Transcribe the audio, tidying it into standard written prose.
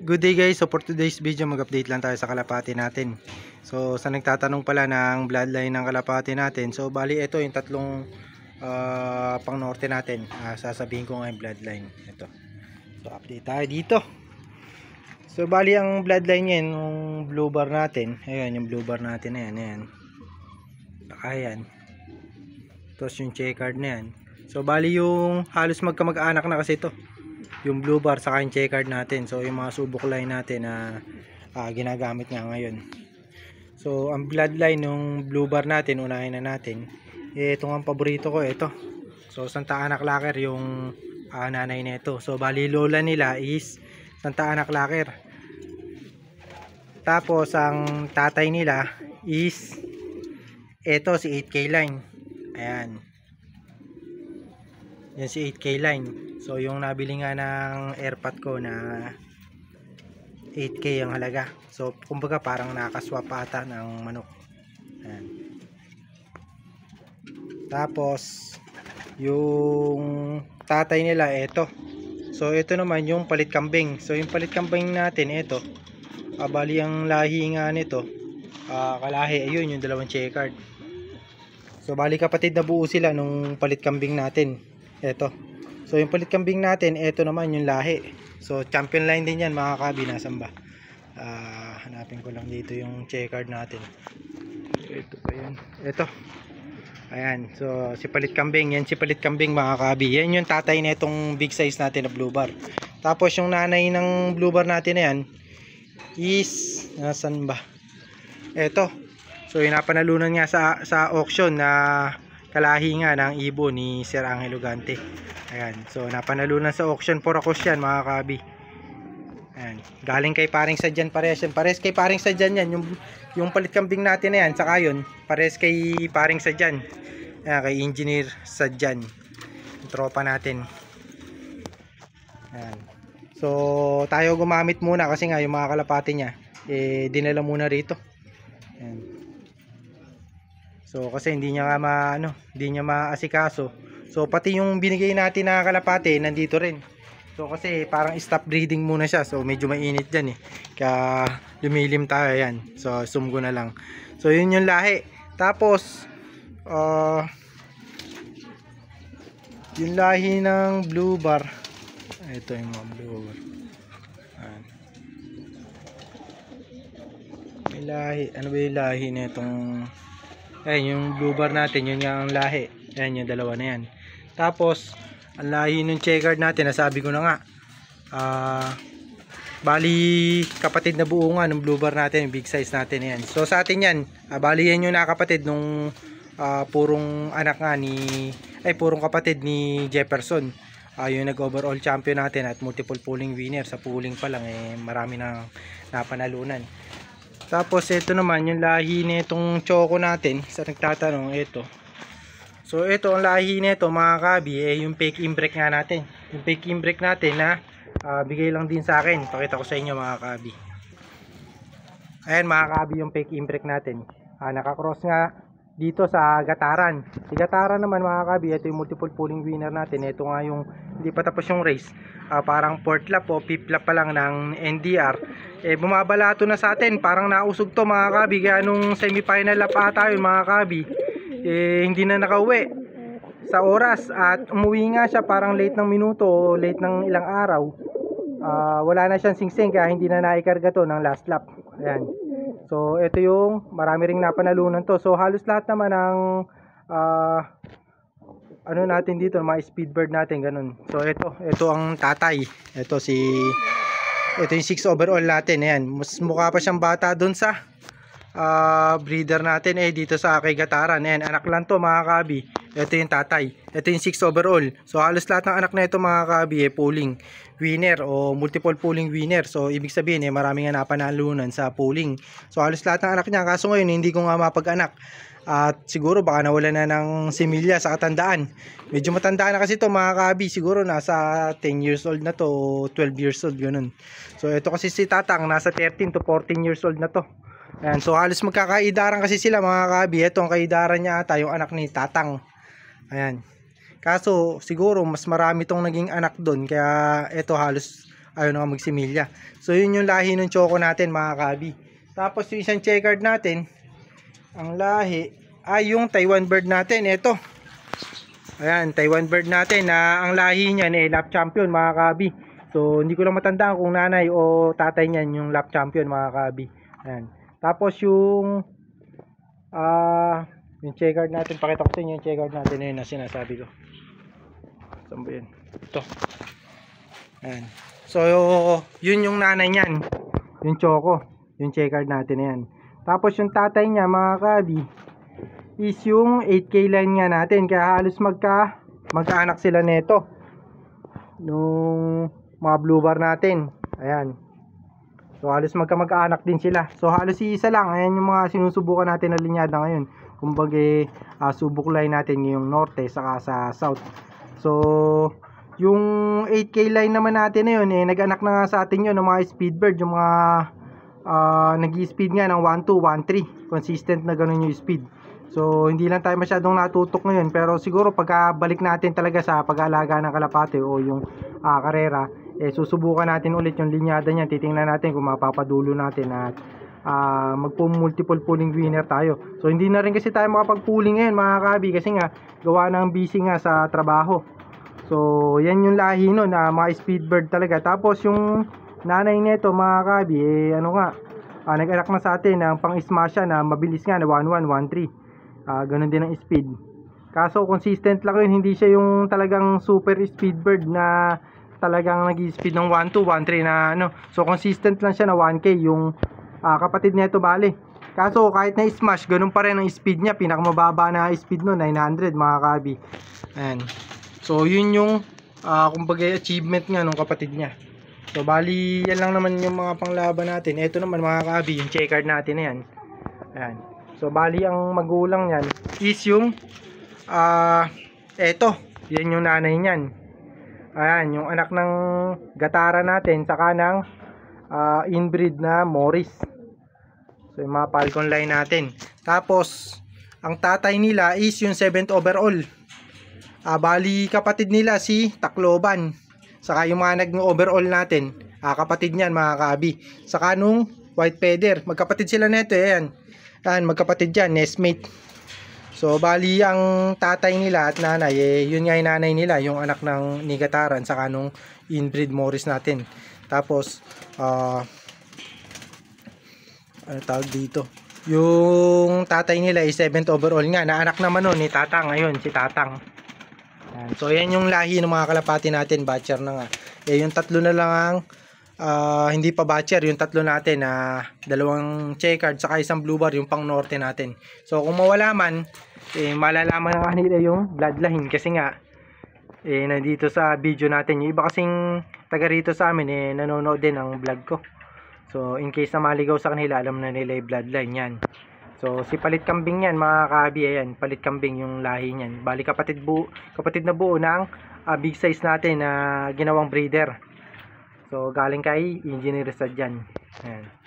Good day guys, so for today's video mag-update lang tayo sa kalapati natin. So sa nagtatanong pala ng bloodline ng kalapati natin, so bali ito yung tatlong pang norte natin. Sasabihin ko nga yung bloodline ito. So update tayo dito. So bali ang bloodline niya yung blue bar natin. Ayan yung blue bar natin na yan, ayan. Ayan. Tapos yung checkered na yan. So bali yung halos magkamag-anak na kasi ito, yung blue bar sa yung checkered natin. So yung mga subok line natin na ginagamit nga ngayon. So ang bloodline ng blue bar natin, unahin na natin. Ito ang paborito ko, ito. So Santa Ana Clacker yung nanay nito. So bali lola nila is Santa Ana Clacker. Tapos ang tatay nila is ito si 8K line. Ayan. Yan si 8K line. So yung nabili nga ng airpot ko na 8K ang halaga. So kumbaga parang nakaswap ata ng manok. Ayan. Tapos yung tatay nila ito. So ito naman yung palit kambing. So yung palit kambing natin ito. Bali ang lahi nga nito. Kalahi ayun yung dalawang checkered. So bali kapatid na buo sila nung palit kambing natin. Ito. So yung palit kambing natin, ito naman yung lahi. So champion line din yan mga kabi, nasan ba? Hanapin ko lang dito yung checkered natin. Ito pa yan. Ito. Ayan. So si palit kambing, yan si palit kambing mga kabi. Yan yung tatay na itong big size natin na blue bar. Tapos yung nanay ng blue bar natin na yan is, nasan ba? Ito. So yung napanalunan nga sa auction na kalahi nga ng ibo ni Sir Angel Ugante. Ayan. So napanalunan sa auction for akos yan mga kabi. Ayan. Galing kay paring Sadyan pares yan. Pares kay paring Sadyan yan. Yung palit kambing natin na yan. Saka yun. Pares kay paring Sadyan. Ayan. Kay Engineer Sadyan. Yung tropa natin. Ayan. So tayo gumamit muna kasi nga yung mga kalapati niya dinala muna rito. Ayan. So kasi hindi niya nga hindi niya maasikaso. So pati yung binigay natin na kalapate nandito rin. So kasi parang stop breeding muna siya. So medyo mainit diyan eh. Kaya lumilim tayo yan. So zoom ko na lang. So yun yung lahi. Tapos yung lahi ng blue bar. Ito yung mga blue bar. Ayan. May lahi. Ano ba yung lahi na itong... Ayan yung blue bar natin, yun nga ang lahi. Ayan yung dalawa na yan. Tapos ang lahi ng checkered natin, nasabi ko na nga, bali kapatid na buo nga ng blue bar natin, yung big size natin yan. So sa atin yan, bali yan yung nakapatid nung purong anak nga purong kapatid ni Jefferson, yung nag overall champion natin at multiple pooling winner. Sa pooling pa lang marami na napanalunan. Tapos ito naman yung lahi nitong choco natin. Sa nagtatanong, ito. So ito ang lahi nito mga kabi, yung fake imbrek nga natin. Yung fake imbrek natin na bigay lang din sa akin. Pakita ko sa inyo mga kabi. Ayan mga kabi yung fake imbrek natin. Nakakross nga dito sa Gataran. Si Gataran naman mga kabi, ito yung multiple pooling winner natin. Ito nga yung hindi pa tapos yung race. Parang 4th lap o 5th lap pa lang ng NDR. Bumabalato na sa atin. Parang nausog to mga kabi. Kaya nung semifinal lap ata yun mga kabi, hindi na nakauwi sa oras. At umuwi nga siya parang late ng minuto o late ng ilang araw. Wala na siyang singsing kaya hindi na naikarga to ng last lap. Ayan. So ito yung marami ring napanalunan to. So halos lahat naman ng ano natin dito, mga speedbird natin ganun. So ito ang tatay. Ito yung 6 overall natin. Ayan. Mas mukha pa siyang bata doon sa breeder natin dito sa kay Gataran. Ayan, anak lang to mga kabi. Ito yung tatay. Ito yung 6 overall. So halos lahat ng anak na ito mga kabi pooling winner o multiple pooling winner. So ibig sabihin marami nga napanalunan sa pooling. So halos lahat ng anak niya. Kaso ngayon hindi ko nga mapag-anak. At siguro baka nawala na ng similya sa katandaan. Medyo matanda na kasi ito mga kabi. Siguro nasa 10 years old na to o 12 years old ganun. So ito kasi si Tatang nasa 13 to 14 years old na to. Ayan, so halos magkakaidaran kasi sila mga kabi. Ito ang kaidaran niya ata yung anak ni Tatang. Ayan. Kaso siguro mas marami tong naging anak doon. Kaya ito halos ayaw na nga magsimilya. So yun yung lahi ng choco natin mga kabi. Tapos yung isang checkered natin, ang lahi ay yung Taiwan bird natin. Ito, ayan, Taiwan bird natin na ang lahi niyan lap champion mga kabi. So hindi ko lang matandaan kung nanay o tatay niyan yung lap champion mga kabi. Ayan. Tapos yung checkered natin, pakita ko sa inyo yung checkered natin na yun na sinasabi ko. Saan ba yun? Ito. Ayan. So yun yung nanay niyan, yung choco, yung checkered natin na yan. Tapos yung tatay niya mga kabi is yung 8K line nga natin, kaya halos magkaanak sila neto nung mga blue bar natin. Ayan. So halos magkamag-anak din sila. So halos isa lang. Ayan yung mga sinusubukan natin na linyada ngayon. Kumbaga subok line natin yung norte saka sa south. So yung 8K line naman natin na yun nag-anak na nga sa atin yun ng mga speed bird, yung mga nag-i-speed nga ng 1-2, 1-3. Consistent na ganun yung speed. So hindi lang tayo masyadong natutok ngayon, pero siguro pagkabalik natin talaga sa pag-aalaga ng kalapate o yung karera, susubukan natin ulit yung linyada niyan. Titingnan natin kung mapapadulo natin at magpo-multiple pooling winner tayo. So hindi na rin kasi tayo makapag-pooling ngayon mga kabi, kasi nga gawa ng busy nga sa trabaho. So yan yung lahi nun na mga speed bird talaga. Tapos yung nanay nito mga kabi nag-anak na sa atin ng pang-smash na mabilis nga na 1-1, 1-3. Ganun din ang speed. Kaso consistent lang yun, hindi siya yung talagang super speed bird na talagang nag-speed ng 1-2, 1-3 na So consistent lang siya na 1K yung kapatid nito bale. Kaso kahit na smash, ganun pa rin ang speed niya. Pinakamababa na speed no, 900 mga kabi. Ayan. So yun yung kumbaga achievement nga nung kapatid niya. So bali yan lang naman yung mga panglaban natin. Ito naman mga kabi, yung checkered natin na yan. Ayan. So bali ang magulang niyan is yung eto, yan yung nanay niyan. Ayan, yung anak ng gatara natin saka ng inbreed na Morris. So yung mga Falcon line natin. Tapos ang tatay nila is yung 7th overall. Bali kapatid nila si Tacloban. Saka yung mga nag-overall natin, kapatid niyan mga kaabi. Saka nung white feather, magkapatid sila nito ayan. Ayan, magkapatid yan, nestmate. So bali ang tatay nila at nanay yun nga yung nanay nila, yung anak ng nigataran saka nung inbreed Morris natin. Tapos ano tawag dito, yung tatay nila is 7th overall nga, na anak naman nun ni Tatang. Ngayon si Tatang. Ayan. So yan yung lahi ng mga kalapati natin, batcher na nga. Yung tatlo na lang ang hindi pa batcher, yung tatlo natin na dalawang checkered saka isang blue bar, yung pang norte natin. So kung mawala man, malalaman na nila yung bloodline, kasi nga nandito sa video natin. Yung iba kasing taga rito sa amin nanonood din ng vlog ko. So in case na maligaw sa kanila, alam na nila yung bloodline yan. So si palit kambing yan mga kabi, ayan, palit kambing yung lahi niyan. Bali kapatid na buo ng big size natin na ginawang breeder. So galing kay Engineer Sad yan. Ayan.